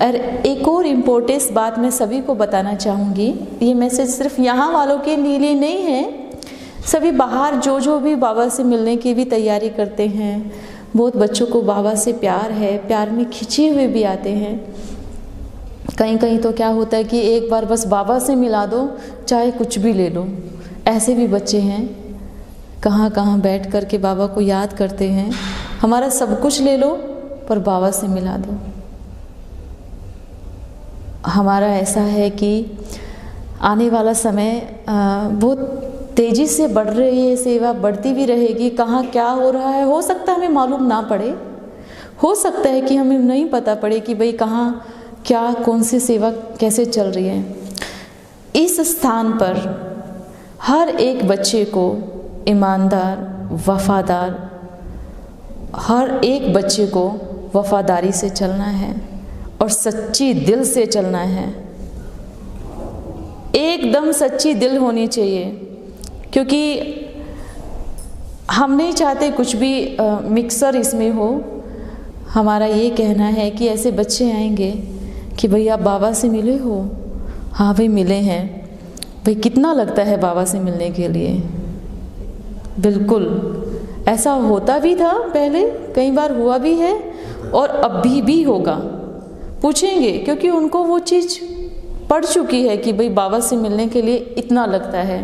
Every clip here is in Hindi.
और एक और इम्पोर्टेंट बात मैं सभी को बताना चाहूँगी, ये मैसेज सिर्फ यहाँ वालों के लिए नहीं है, सभी बाहर जो भी बाबा से मिलने की भी तैयारी करते हैं, बहुत बच्चों को बाबा से प्यार है, प्यार में खिंचे हुए भी आते हैं। कहीं कहीं तो क्या होता है कि एक बार बस बाबा से मिला दो, चाहे कुछ भी ले लो, ऐसे भी बच्चे हैं। कहाँ कहाँ बैठ कर के बाबा को याद करते हैं, हमारा सब कुछ ले लो पर बाबा से मिला दो। हमारा ऐसा है कि आने वाला समय बहुत तेज़ी से बढ़ रही है, सेवा बढ़ती भी रहेगी। कहाँ क्या हो रहा है, हो सकता है हमें मालूम ना पड़े, हो सकता है कि हमें नहीं पता पड़े कि भाई कहाँ क्या कौन सी सेवा कैसे चल रही है। इस स्थान पर हर एक बच्चे को ईमानदार, वफादार, हर एक बच्चे को वफादारी से चलना है और सच्ची दिल से चलना है, एकदम सच्ची दिल होनी चाहिए। क्योंकि हम नहीं चाहते कुछ भी मिक्सर इसमें हो। हमारा ये कहना है कि ऐसे बच्चे आएंगे कि भाई आप बाबा से मिले हो, हाँ भाई मिले हैं, भाई कितना लगता है बाबा से मिलने के लिए। बिल्कुल ऐसा होता भी था पहले, कई बार हुआ भी है और अभी भी होगा। पूछेंगे क्योंकि उनको वो चीज़ पड़ चुकी है कि भाई बाबा से मिलने के लिए इतना लगता है।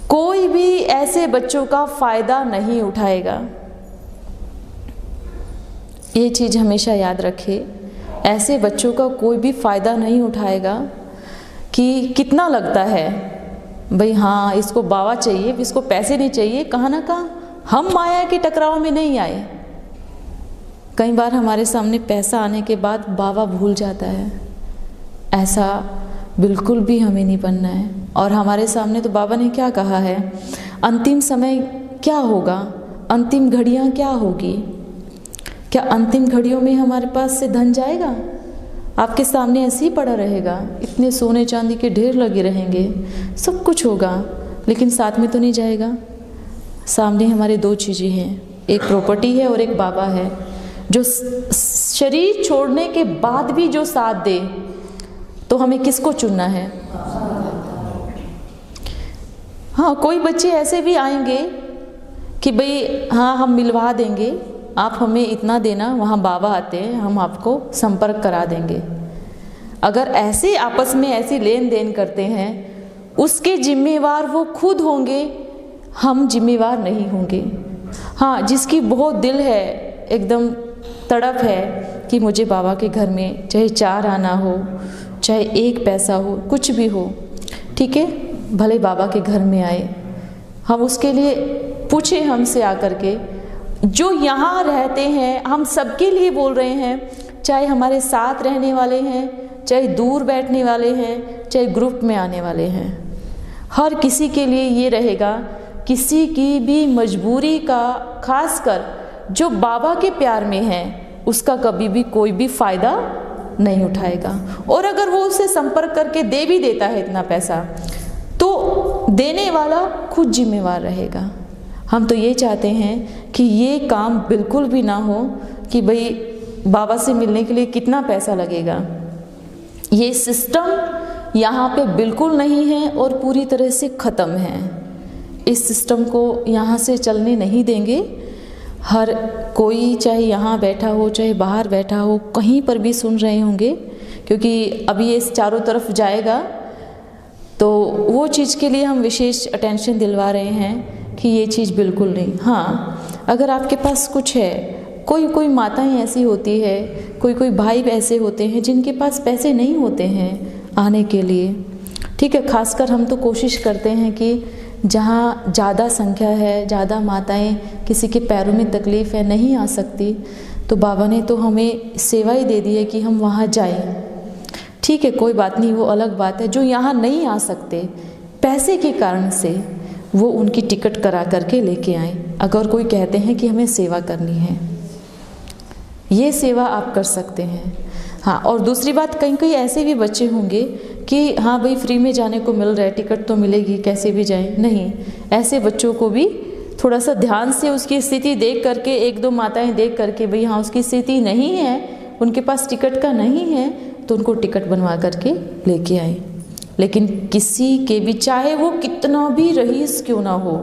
कोई भी ऐसे बच्चों का फ़ायदा नहीं उठाएगा, ये चीज़ हमेशा याद रखे। ऐसे बच्चों का कोई भी फ़ायदा नहीं उठाएगा कि कितना लगता है भाई हाँ इसको बाबा चाहिए, इसको पैसे नहीं चाहिए। कहाँ ना कहाँ हम माया के टकराव में नहीं आए। कई बार हमारे सामने पैसा आने के बाद बाबा भूल जाता है, ऐसा बिल्कुल भी हमें नहीं बनना है। और हमारे सामने तो बाबा ने क्या कहा है, अंतिम समय क्या होगा, अंतिम घड़ियाँ क्या होगी, क्या अंतिम घड़ियों में हमारे पास से धन जाएगा? आपके सामने ऐसे ही पड़ा रहेगा, इतने सोने चांदी के ढेर लगे रहेंगे, सब कुछ होगा, लेकिन साथ में तो नहीं जाएगा। सामने हमारे दो चीज़ें हैं, एक प्रॉपर्टी है और एक बाबा है, जो शरीर छोड़ने के बाद भी जो साथ दे। तो हमें किसको चुनना है? हाँ, कोई बच्चे ऐसे भी आएंगे कि भाई हाँ हम मिलवा देंगे, आप हमें इतना देना, वहाँ बाबा आते हैं, हम आपको संपर्क करा देंगे। अगर ऐसे आपस में ऐसी लेन देन करते हैं, उसके जिम्मेवार वो खुद होंगे, हम जिम्मेवार नहीं होंगे। हाँ, जिसकी बहुत दिल है, एकदम तड़प है कि मुझे बाबा के घर में चाहे 4 आना हो, चाहे 1 पैसा हो, कुछ भी हो, ठीक है, भले बाबा के घर में आए, हम उसके लिए पूछे हमसे आकर के। जो यहाँ रहते हैं, हम सबके लिए बोल रहे हैं, चाहे हमारे साथ रहने वाले हैं, चाहे दूर बैठने वाले हैं, चाहे ग्रुप में आने वाले हैं, हर किसी के लिए ये रहेगा। किसी की भी मजबूरी का, खासकर जो बाबा के प्यार में है, उसका कभी भी कोई भी फ़ायदा नहीं उठाएगा। और अगर वो उसे संपर्क करके दे भी देता है इतना पैसा, तो देने वाला खुद जिम्मेवार रहेगा। हम तो ये चाहते हैं कि ये काम बिल्कुल भी ना हो कि भाई बाबा से मिलने के लिए कितना पैसा लगेगा। ये सिस्टम यहाँ पे बिल्कुल नहीं है और पूरी तरह से ख़त्म है। इस सिस्टम को यहाँ से चलने नहीं देंगे। हर कोई, चाहे यहाँ बैठा हो, चाहे बाहर बैठा हो, कहीं पर भी सुन रहे होंगे, क्योंकि अभी ये चारों तरफ जाएगा, तो वो चीज़ के लिए हम विशेष अटेंशन दिलवा रहे हैं कि ये चीज़ बिल्कुल नहीं। हाँ, अगर आपके पास कुछ है, कोई माताएं ऐसी होती है, कोई भाई ऐसे होते हैं जिनके पास पैसे नहीं होते हैं आने के लिए, ठीक है। खासकर हम तो कोशिश करते हैं कि जहाँ ज़्यादा संख्या है, ज़्यादा माताएं, किसी के पैरों में तकलीफ़ है, नहीं आ सकती, तो बाबा ने तो हमें सेवा ही दे दी है कि हम वहाँ जाएं। ठीक है, कोई बात नहीं, वो अलग बात है। जो यहाँ नहीं आ सकते पैसे के कारण से, वो उनकी टिकट करा करके लेके आएँ। अगर कोई कहते हैं कि हमें सेवा करनी है, ये सेवा आप कर सकते हैं। हाँ, और दूसरी बात, कहीं ऐसे भी बच्चे होंगे कि हाँ भाई फ्री में जाने को मिल रहा है, टिकट तो मिलेगी, कैसे भी जाएं। नहीं, ऐसे बच्चों को भी थोड़ा सा ध्यान से उसकी स्थिति देख करके, 1-2 माताएं देख करके, भाई हाँ उसकी स्थिति नहीं है, उनके पास टिकट का नहीं है तो उनको टिकट बनवा करके लेके आए। लेकिन किसी के भी, चाहे वो कितना भी रईस क्यों ना हो,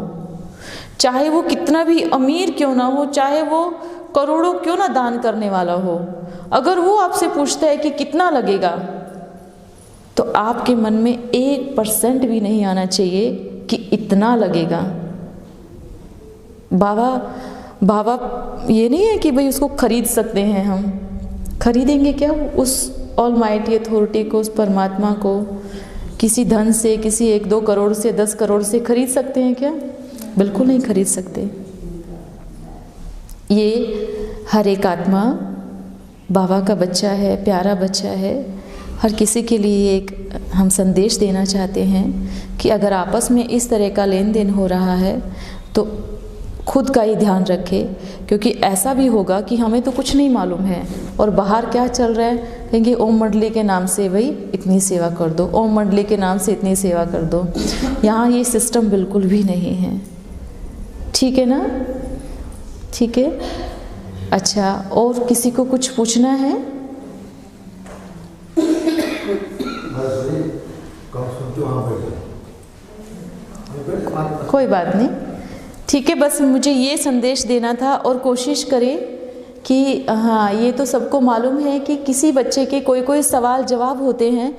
चाहे वो कितना भी अमीर क्यों ना हो, चाहे वो करोड़ों क्यों ना दान करने वाला हो, अगर वो आपसे पूछता है कि कितना लगेगा, तो आपके मन में 1% भी नहीं आना चाहिए कि इतना लगेगा। बाबा ये नहीं है कि भाई उसको खरीद सकते हैं, हम खरीदेंगे क्या उस ऑलमाइटी अथॉरिटी को, उस परमात्मा को? किसी धन से, किसी 1-2 करोड़ से, 10 करोड़ से खरीद सकते हैं क्या? बिल्कुल नहीं खरीद सकते। ये हर एक आत्मा बाबा का बच्चा है, प्यारा बच्चा है। हर किसी के लिए एक हम संदेश देना चाहते हैं कि अगर आपस में इस तरह का लेन देन हो रहा है तो खुद का ही ध्यान रखें, क्योंकि ऐसा भी होगा कि हमें तो कुछ नहीं मालूम है और बाहर क्या चल रहा है, कहेंगे ओम मंडली के नाम से भाई इतनी सेवा कर दो, ओम मंडली के नाम से इतनी सेवा कर दो। यहाँ ये सिस्टम बिल्कुल भी नहीं है। ठीक है ना? ठीक है। अच्छा, और किसी को कुछ पूछना है? कोई बात नहीं, ठीक है। बस मुझे ये संदेश देना था और कोशिश करें कि हाँ, ये तो सबको मालूम है कि किसी बच्चे के कोई सवाल जवाब होते हैं,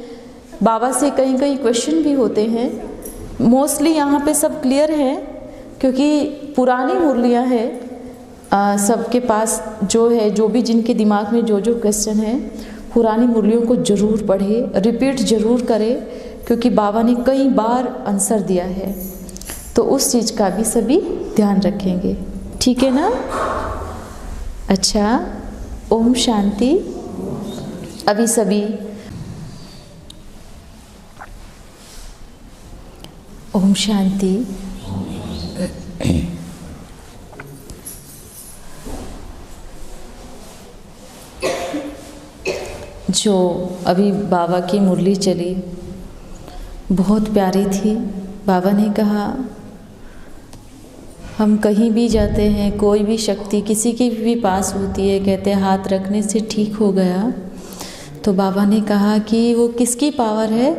बाबा से कहीं क्वेश्चन भी होते हैं। मोस्टली यहाँ पे सब क्लियर है, क्योंकि पुरानी मुरलियाँ हैं सबके पास जो है, जो भी जिनके दिमाग में जो क्वेश्चन है, पुरानी मुरलियों को ज़रूर पढ़े, रिपीट ज़रूर करें, क्योंकि बाबा ने कई बार आंसर दिया है। तो उस चीज़ का भी सभी ध्यान रखेंगे। ठीक है ना? अच्छा, ओम शांति। अभी सभी ओम शांति। जो अभी बाबा की मुरली चली, बहुत प्यारी थी। बाबा ने कहा हम कहीं भी जाते हैं, कोई भी शक्ति किसी के भी पास होती है, कहते हैं हाथ रखने से ठीक हो गया। तो बाबा ने कहा कि वो किसकी पावर है?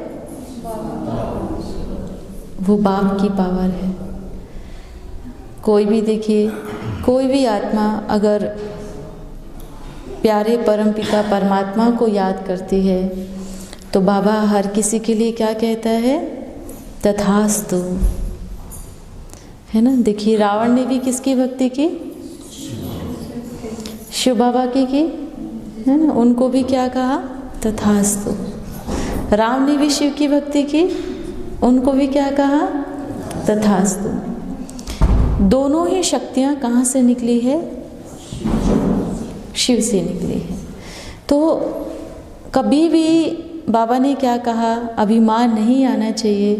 वो बाप की पावर है। कोई भी देखिए, कोई भी आत्मा अगर प्यारे परमपिता परमात्मा को याद करती है तो बाबा हर किसी के लिए क्या कहता है? तथास्तु। है ना? देखिए, रावण ने भी किसकी भक्ति की? शिव बाबा की, है ना? उनको भी क्या कहा? तथास्तु। राम ने भी शिव की भक्ति की, उनको भी क्या कहा? तथास्तु। दोनों ही शक्तियाँ कहाँ से निकली है? शिव से निकली है। तो कभी भी बाबा ने क्या कहा? अभिमान नहीं आना चाहिए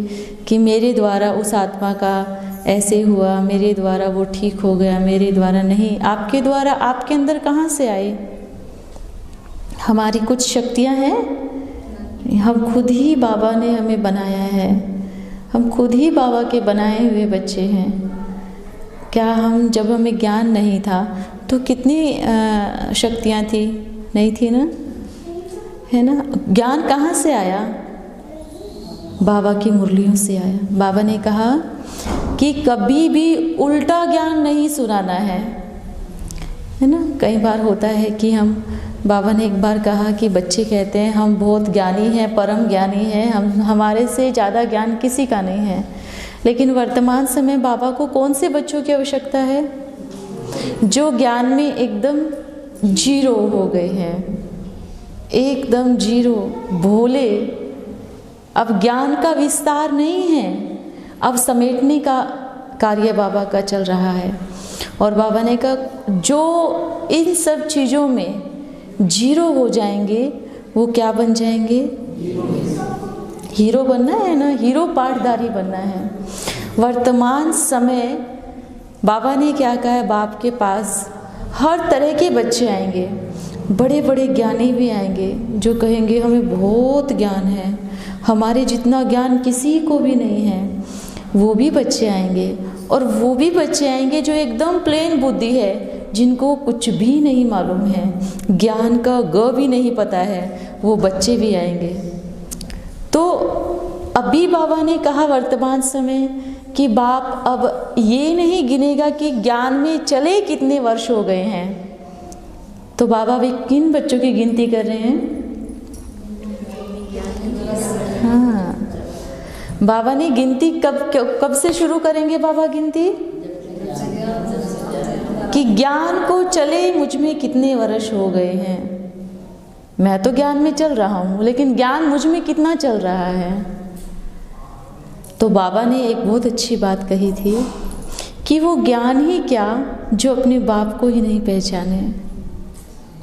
कि मेरे द्वारा उस आत्मा का ऐसे हुआ, मेरे द्वारा वो ठीक हो गया, मेरे द्वारा नहीं। आपके द्वारा, आपके अंदर कहाँ से आए? हमारी कुछ शक्तियाँ हैं, हम खुद ही, बाबा ने हमें बनाया है, हम खुद ही बाबा के बनाए हुए बच्चे हैं। क्या हम, जब हमें ज्ञान नहीं था तो कितनी शक्तियाँ थी? नहीं थी ना? है ना? ज्ञान कहाँ से आया? बाबा की मुरलियों से आया। बाबा ने कहा कि कभी भी उल्टा ज्ञान नहीं सुनाना है ना? कई बार होता है कि हम, बाबा ने एक बार कहा कि बच्चे कहते हैं हम बहुत ज्ञानी हैं, परम ज्ञानी हैं, हमारे से ज़्यादा ज्ञान किसी का नहीं है। लेकिन वर्तमान समय बाबा को कौन से बच्चों की आवश्यकता है? जो ज्ञान में एकदम जीरो हो गए हैं, एकदम जीरो, भोले। अब ज्ञान का विस्तार नहीं है, अब समेटने का कार्य बाबा का चल रहा है। और बाबा ने कहा जो इन सब चीज़ों में जीरो हो जाएंगे वो क्या बन जाएंगे? हीरो बनना है ना, हीरो पाठधारी बनना है। वर्तमान समय बाबा ने क्या कहा है? बाप के पास हर तरह के बच्चे आएंगे, बड़े बड़े ज्ञानी भी आएंगे जो कहेंगे हमें बहुत ज्ञान है, हमारे जितना ज्ञान किसी को भी नहीं है। वो भी बच्चे आएंगे, और वो भी बच्चे आएंगे जो एकदम प्लेन बुद्धि है, जिनको कुछ भी नहीं मालूम है, ज्ञान का ग भी नहीं पता है, वो बच्चे भी आएंगे। तो अभी बाबा ने कहा वर्तमान समय कि बाप अब ये नहीं गिनेगा कि ज्ञान में चले कितने वर्ष हो गए हैं। तो बाबा भी किन बच्चों की गिनती कर रहे हैं? हाँ, बाबा ने गिनती कब से शुरू करेंगे बाबा गिनती? कि ज्ञान को चले मुझ में कितने वर्ष हो गए हैं। मैं तो ज्ञान में चल रहा हूँ, लेकिन ज्ञान मुझ में कितना चल रहा है। तो बाबा ने एक बहुत अच्छी बात कही थी कि वो ज्ञान ही क्या जो अपने बाप को ही नहीं पहचाने।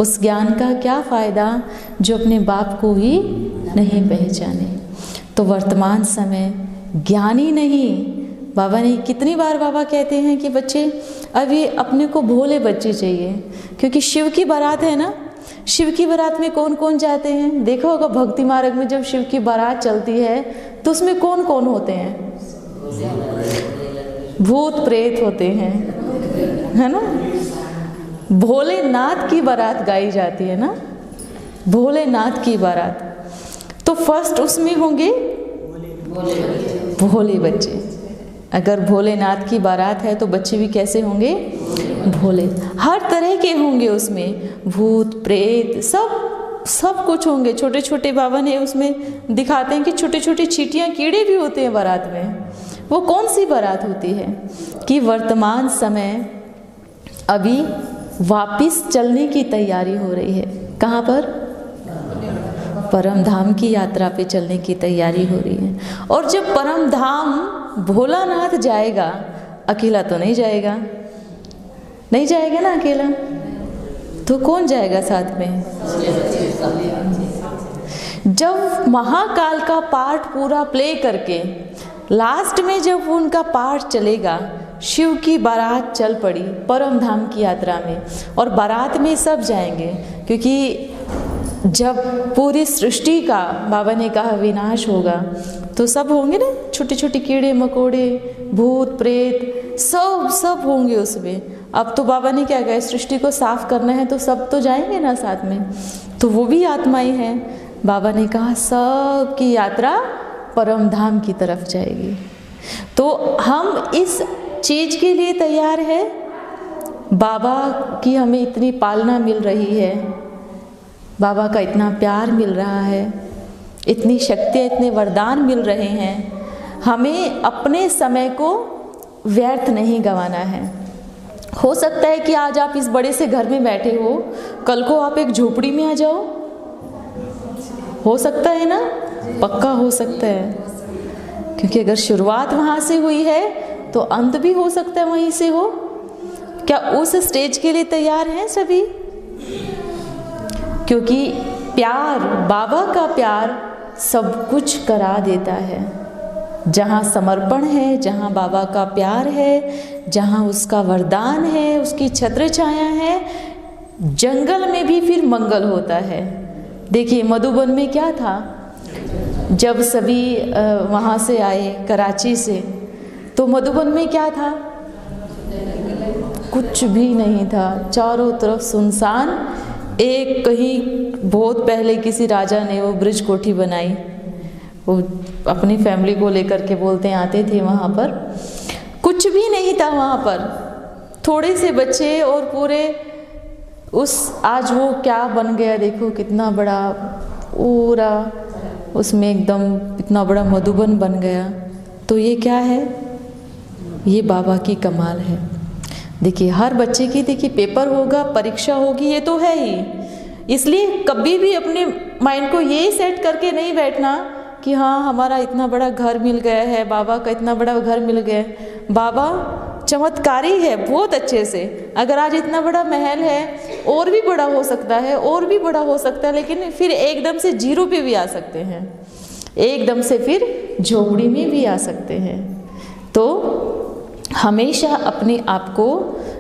उस ज्ञान का क्या फ़ायदा जो अपने बाप को ही नहीं पहचाने। तो वर्तमान समय ज्ञानी नहीं, बाबा ने कितनी बार बाबा कहते हैं कि बच्चे अभी अपने को भोले बच्चे चाहिए, क्योंकि शिव की बारात है ना। शिव की बारात में कौन कौन जाते हैं? देखो होगा भक्ति मार्ग में जब शिव की बारात चलती है तो उसमें कौन कौन होते हैं? भूत प्रेत होते हैं, है ना। भोलेनाथ की बारात गाई जाती है ना, भोलेनाथ की बारात। तो फर्स्ट उसमें होंगे भोले बच्चे। अगर भोलेनाथ की बारात है तो बच्चे भी कैसे होंगे? भोले। हर तरह के होंगे उसमें, भूत प्रेत सब कुछ होंगे। छोटे छोटे बाबा ने उसमें दिखाते हैं कि छोटे छोटे चींटियाँ कीड़े भी होते हैं बारात में। वो कौन सी बारात होती है? कि वर्तमान समय अभी वापिस चलने की तैयारी हो रही है। कहाँ पर? परम धाम की यात्रा पे चलने की तैयारी हो रही है। और जब परम धाम भोलानाथ जाएगा, अकेला तो नहीं जाएगा, नहीं जाएगा ना अकेला, तो कौन जाएगा साथ में? जब महाकाल का पार्ट पूरा प्ले करके लास्ट में जब उनका पार्ट चलेगा, शिव की बारात चल पड़ी परम धाम की यात्रा में, और बारात में सब जाएंगे, क्योंकि जब पूरी सृष्टि का बाबा ने कहा विनाश होगा तो सब होंगे ना, छोटे छोटे कीड़े मकोड़े, भूत प्रेत, सब होंगे उसमें। अब तो बाबा ने क्या कहा, सृष्टि को साफ करना है तो सब तो जाएंगे ना साथ में, तो वो भी आत्माएं हैं। बाबा ने कहा सब की यात्रा परम धाम की तरफ जाएगी। तो हम इस चीज़ के लिए तैयार है। बाबा की हमें इतनी पालना मिल रही है, बाबा का इतना प्यार मिल रहा है, इतनी शक्तियाँ, इतने वरदान मिल रहे हैं। हमें अपने समय को व्यर्थ नहीं गंवाना है। हो सकता है कि आज आप इस बड़े से घर में बैठे हो, कल को आप एक झोपड़ी में आ जाओ। हो सकता है ना, पक्का हो सकता है, क्योंकि अगर शुरुआत वहाँ से हुई है तो अंत भी हो सकता है वहीं से हो। क्या उस स्टेज के लिए तैयार हैं सभी? क्योंकि प्यार, बाबा का प्यार सब कुछ करा देता है। जहाँ समर्पण है, जहाँ बाबा का प्यार है, जहाँ उसका वरदान है, उसकी छत्र छाया है, जंगल में भी फिर मंगल होता है। देखिए मधुबन में क्या था, जब सभी वहाँ से आए कराची से, तो मधुबन में क्या था? कुछ भी नहीं था, चारों तरफ सुनसान। एक कहीं बहुत पहले किसी राजा ने वो ब्रिज कोठी बनाई, वो अपनी फैमिली को लेकर के बोलते हैं आते थे वहाँ पर। कुछ भी नहीं था वहाँ पर, थोड़े से बच्चे और पूरे उस, आज वो क्या बन गया देखो, कितना बड़ा पूरा उसमें एकदम इतना बड़ा मधुबन बन गया। तो ये क्या है? ये बाबा की कमाल है। देखिए हर बच्चे की देखिए पेपर होगा, परीक्षा होगी, ये तो है ही। इसलिए कभी भी अपने माइंड को ये सेट करके नहीं बैठना कि हाँ हमारा इतना बड़ा घर मिल गया है, बाबा का इतना बड़ा घर मिल गया। बाबा चमत्कारी है बहुत अच्छे से। अगर आज इतना बड़ा महल है, और भी बड़ा हो सकता है, और भी बड़ा हो सकता है, लेकिन फिर एकदम से जीरो पे भी आ सकते हैं, एकदम से फिर झोपड़ी में भी आ सकते हैं। तो हमेशा अपने आप को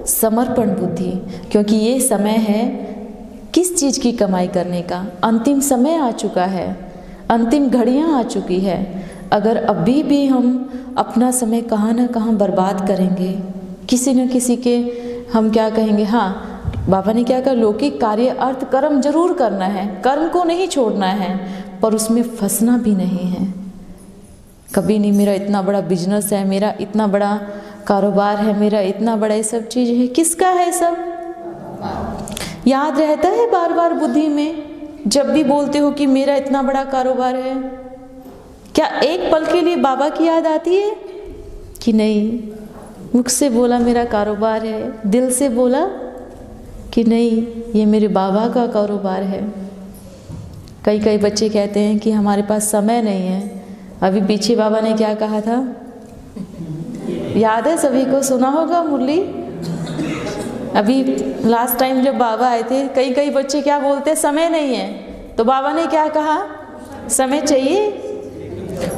समर्पण बुद्धि, क्योंकि ये समय है किस चीज़ की कमाई करने का? अंतिम समय आ चुका है, अंतिम घड़ियाँ आ चुकी है। अगर अभी भी हम अपना समय कहाँ ना कहाँ बर्बाद करेंगे, किसी न किसी के हम क्या कहेंगे, हाँ बाबा ने क्या कहा, लौकिक कार्य अर्थ कर्म जरूर करना है, कर्म को नहीं छोड़ना है, पर उसमें फंसना भी नहीं है। कभी नहीं मेरा इतना बड़ा बिजनेस है, मेरा इतना बड़ा कारोबार है, मेरा इतना बड़ा ये सब चीज़ है, किसका है सब? याद रहता है बार बार बुद्धि में जब भी बोलते हो कि मेरा इतना बड़ा कारोबार है? क्या एक पल के लिए बाबा की याद आती है कि नहीं? मुख से बोला मेरा कारोबार है, दिल से बोला कि नहीं ये मेरे बाबा का कारोबार है। कई बच्चे कहते हैं कि हमारे पास समय नहीं है। अभी पीछे बाबा ने क्या कहा था, याद है सभी को, सुना होगा मुरली। अभी लास्ट टाइम जब बाबा आए थे, कई बच्चे क्या बोलते हैं, समय नहीं है, तो बाबा ने क्या कहा, समय चाहिए,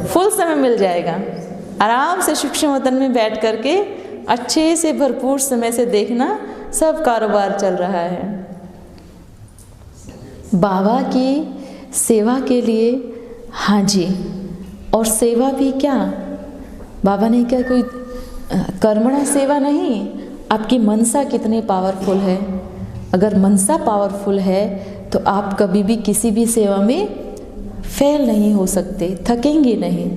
फुल समय मिल जाएगा, आराम से सूक्ष्म वतन में बैठ करके अच्छे से भरपूर समय से देखना, सब कारोबार चल रहा है। बाबा की सेवा के लिए हाँ जी, और सेवा भी क्या, बाबा ने क्या कोई कर्मणा सेवा नहीं, आपकी मनसा कितने पावरफुल है। अगर मनसा पावरफुल है तो आप कभी भी किसी भी सेवा में फेल नहीं हो सकते, थकेंगे नहीं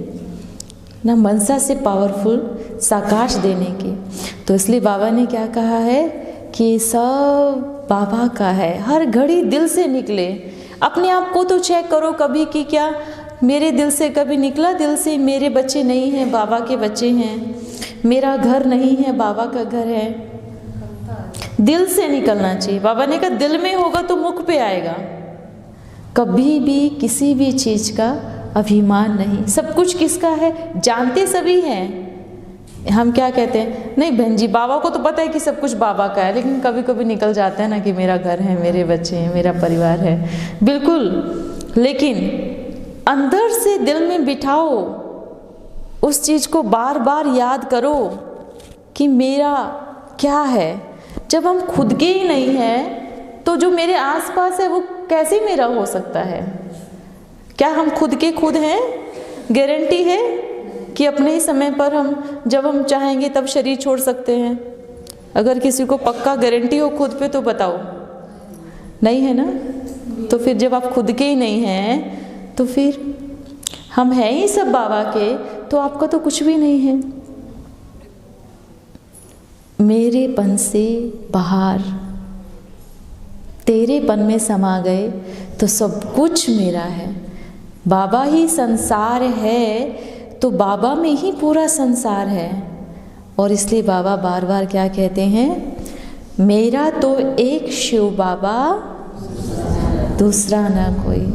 ना, मनसा से पावरफुल साकाश देने की। तो इसलिए बाबा ने क्या कहा है कि सब बाबा का है, हर घड़ी दिल से निकले। अपने आप को तो चेक करो कभी कि क्या मेरे दिल से कभी निकला, दिल से मेरे बच्चे नहीं हैं, बाबा के बच्चे हैं, मेरा घर नहीं है, बाबा का घर है। दिल से निकलना चाहिए। बाबा ने कहा दिल में होगा तो मुख पे आएगा। कभी भी किसी भी चीज़ का अभिमान नहीं। सब कुछ किसका है, जानते सभी हैं। हम क्या कहते हैं, नहीं बहन जी बाबा को तो पता है कि सब कुछ बाबा का है, लेकिन कभी कभी निकल जाता है ना कि मेरा घर है, मेरे बच्चे हैं, मेरा परिवार है। बिल्कुल, लेकिन अंदर से दिल में बिठाओ, उस चीज़ को बार बार याद करो कि मेरा क्या है। जब हम खुद के ही नहीं हैं तो जो मेरे आसपास है वो कैसे मेरा हो सकता है? क्या हम खुद के खुद हैं? गारंटी है कि अपने ही समय पर हम जब हम चाहेंगे तब शरीर छोड़ सकते हैं? अगर किसी को पक्का गारंटी हो खुद पे तो बताओ, नहीं है ना? तो फिर जब आप खुद के ही नहीं हैं तो फिर हम हैं ही सब बाबा के, तो आपका तो कुछ भी नहीं है। मेरेपन से बाहर तेरेपन में समा गए तो सब कुछ मेरा है। बाबा ही संसार है तो बाबा में ही पूरा संसार है। और इसलिए बाबा बार बार क्या कहते हैं, मेरा तो एक शिव बाबा, दूसरा ना कोई।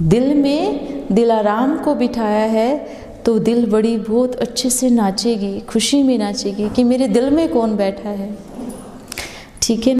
दिल में दिलाराम को बिठाया है तो दिल बड़ी बहुत अच्छे से नाचेगी, खुशी में नाचेगी कि मेरे दिल में कौन बैठा है। ठीक है।